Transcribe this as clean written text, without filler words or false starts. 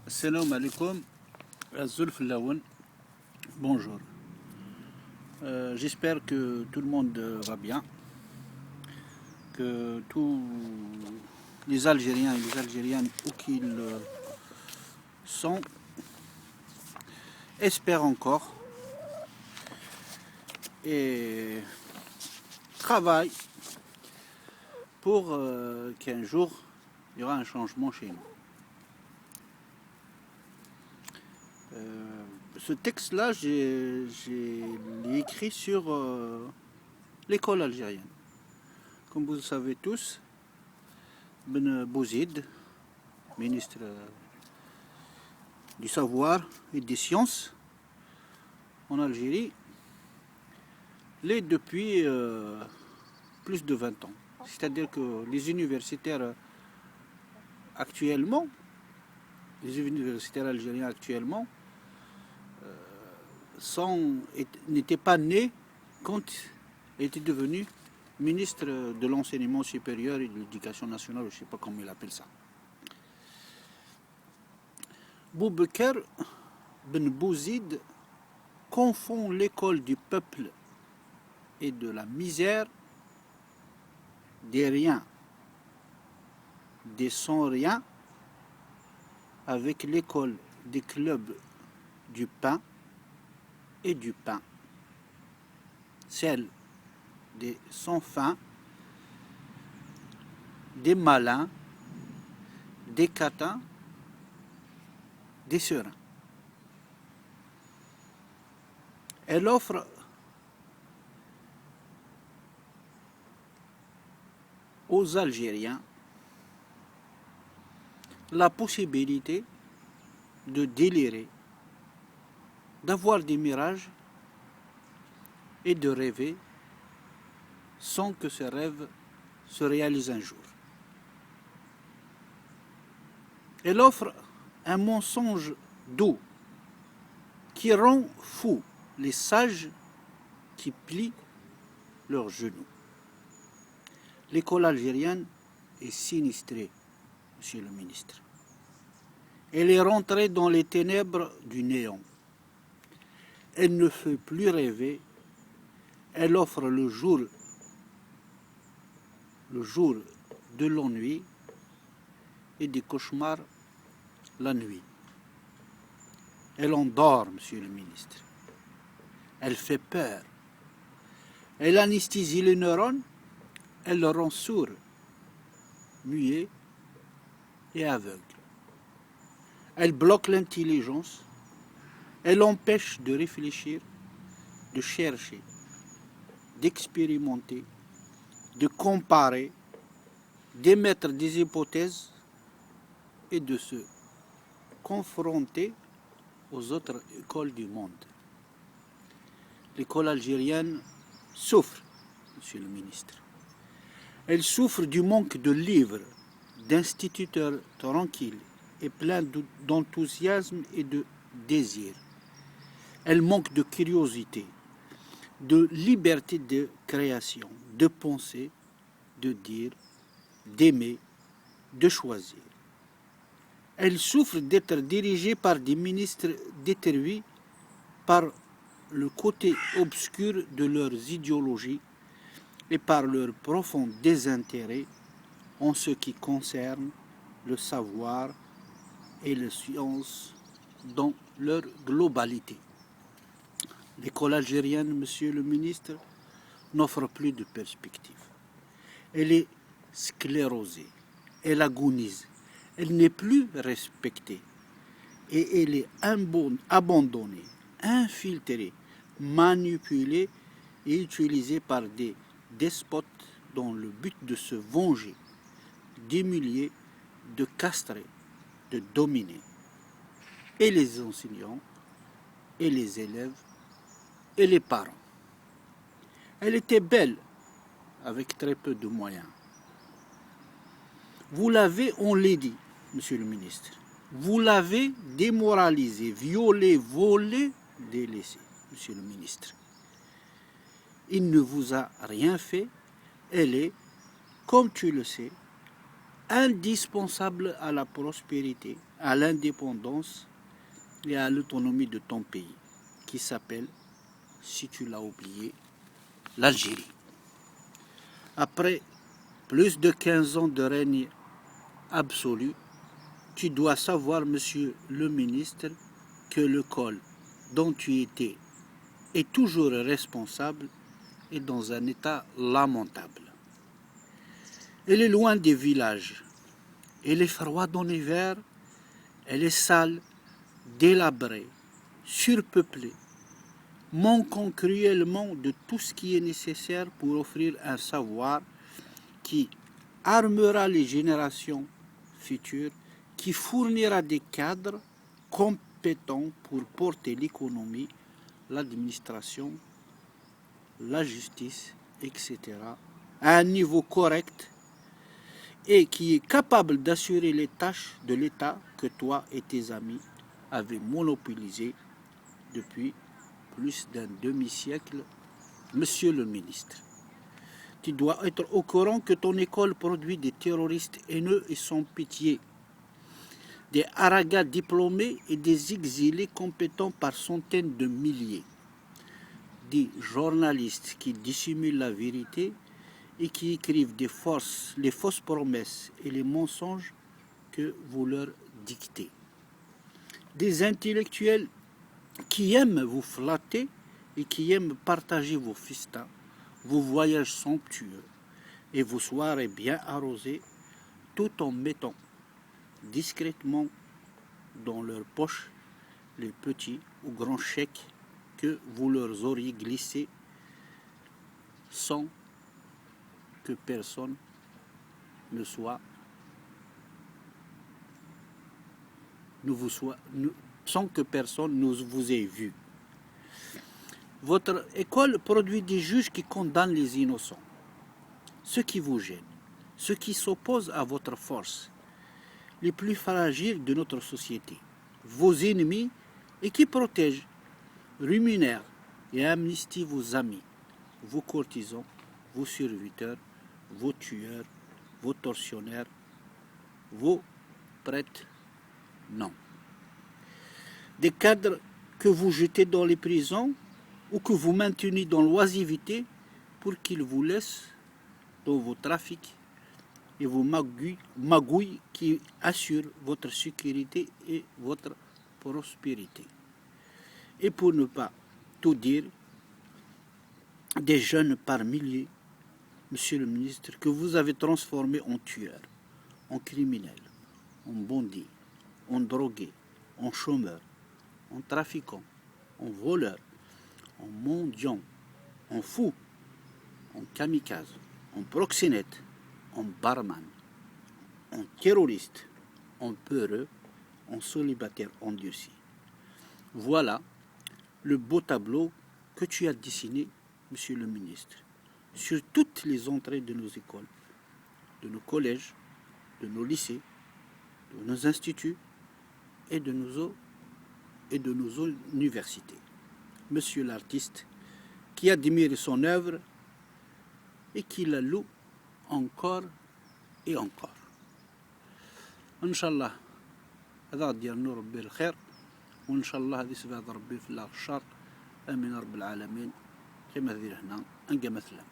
Salam alaikum, Zulf Laoun, bonjour. J'espère que tout le monde va bien, que tous les Algériens et les Algériennes où qu'ils sont espèrent encore et travaillent pour qu'un jour il y aura un changement chez nous. Ce texte-là, j'ai écrit sur l'école algérienne. Comme vous le savez tous, Ben Bouzid, ministre du Savoir et des Sciences en Algérie, l'est depuis plus de 20 ans. C'est-à-dire que les universitaires algériens actuellement, n'étaient pas nés quand il était devenu ministre de l'enseignement supérieur et de l'éducation nationale, je ne sais pas comment il appelle ça. Boubacar Ben Bouzid confond l'école du peuple et de la misère, des riens, des sans-riens, avec l'école des clubs du pain et du pain, celle des sans-faim, des malins, des catins, des serins. Elle offre aux Algériens la possibilité de délirer, d'avoir des mirages et de rêver sans que ce rêve se réalise un jour. Elle offre un mensonge doux qui rend fou les sages qui plient leurs genoux. L'école algérienne est sinistrée, monsieur le ministre. Elle est rentrée dans les ténèbres du néant. Elle ne fait plus rêver. Elle offre le jour de l'ennui et des cauchemars la nuit. Elle endort, monsieur le ministre. Elle fait peur. Elle anesthésie les neurones. Elle le rend sourd, muet et aveugle. Elle bloque l'intelligence. Elle empêche de réfléchir, de chercher, d'expérimenter, de comparer, d'émettre des hypothèses et de se confronter aux autres écoles du monde. L'école algérienne souffre, monsieur le ministre. Elle souffre du manque de livres, d'instituteurs tranquilles et pleins d'enthousiasme et de désir. Elle manque de curiosité, de liberté de création, de penser, de dire, d'aimer, de choisir. Elle souffre d'être dirigée par des ministres déterminés par le côté obscur de leurs idéologies et par leur profond désintérêt en ce qui concerne le savoir et les sciences dans leur globalité. L'école algérienne, monsieur le ministre, n'offre plus de perspective. Elle est sclérosée, elle agonise, elle n'est plus respectée et elle est abandonnée, infiltrée, manipulée et utilisée par des despotes dans le but de se venger, d'humilier, de castrer, de dominer. Et les enseignants, et les élèves, et les parents. Elle était belle, avec très peu de moyens. Vous l'avez, on l'a dit, monsieur le ministre, vous l'avez démoralisée, violée, volée, délaissée, monsieur le ministre. Il ne vous a rien fait. Elle est, comme tu le sais, indispensable à la prospérité, à l'indépendance et à l'autonomie de ton pays, qui s'appelle, si tu l'as oublié, l'Algérie. Après plus de 15 ans de règne absolu, tu dois savoir, monsieur le ministre, que le col dont tu étais est toujours responsable et dans un état lamentable. Elle est loin des villages, elle est froide en hiver, elle est sale, délabrée, surpeuplée, manquant cruellement de tout ce qui est nécessaire pour offrir un savoir qui armera les générations futures, qui fournira des cadres compétents pour porter l'économie, l'administration, la justice, etc., à un niveau correct et qui est capable d'assurer les tâches de l'État que toi et tes amis avez monopolisées depuis plus d'un demi-siècle, monsieur le ministre. Tu dois être au courant que ton école produit des terroristes haineux et sans pitié, des haragats diplômés et des exilés compétents par centaines de milliers, des journalistes qui dissimulent la vérité et qui écrivent les fausses promesses et les mensonges que vous leur dictez, des intellectuels qui aiment vous flatter et qui aiment partager vos festins, vos voyages somptueux et vos soirées bien arrosées, tout en mettant discrètement dans leur poche les petits ou grands chèques que vous leur auriez glissés sans que personne sans que personne ne vous ait vu. Votre école produit des juges qui condamnent les innocents, ceux qui vous gênent, ceux qui s'opposent à votre force, les plus fragiles de notre société, vos ennemis, et qui protègent, rémunèrent et amnistient vos amis, vos courtisans, vos serviteurs, vos tueurs, vos tortionnaires, vos prêtres, non. Des cadres que vous jetez dans les prisons ou que vous maintenez dans l'oisiveté pour qu'ils vous laissent dans vos trafics et vos magouilles qui assurent votre sécurité et votre prospérité. Et pour ne pas tout dire, des jeunes par milliers, monsieur le ministre, que vous avez transformés en tueurs, en criminels, en bandits, en drogués, en chômeurs, en trafiquants, en voleurs, en mendiants, en fous, en kamikazes, en proxénètes, en barman, en terroristes, en peureux, en célibataires endurcis. Voilà le beau tableau que tu as dessiné, monsieur le ministre, sur toutes les entrées de nos écoles, de nos collèges, de nos lycées, de nos instituts et de nos universités. Monsieur l'artiste qui admire son œuvre et qui la loue encore et encore. Inch'Allah, هذا غادي يرنو ربي الخير وإن شاء الله هذه سبعة ربي في الشر آمين رب العالمين كما ذي هنا أنقى مثلا.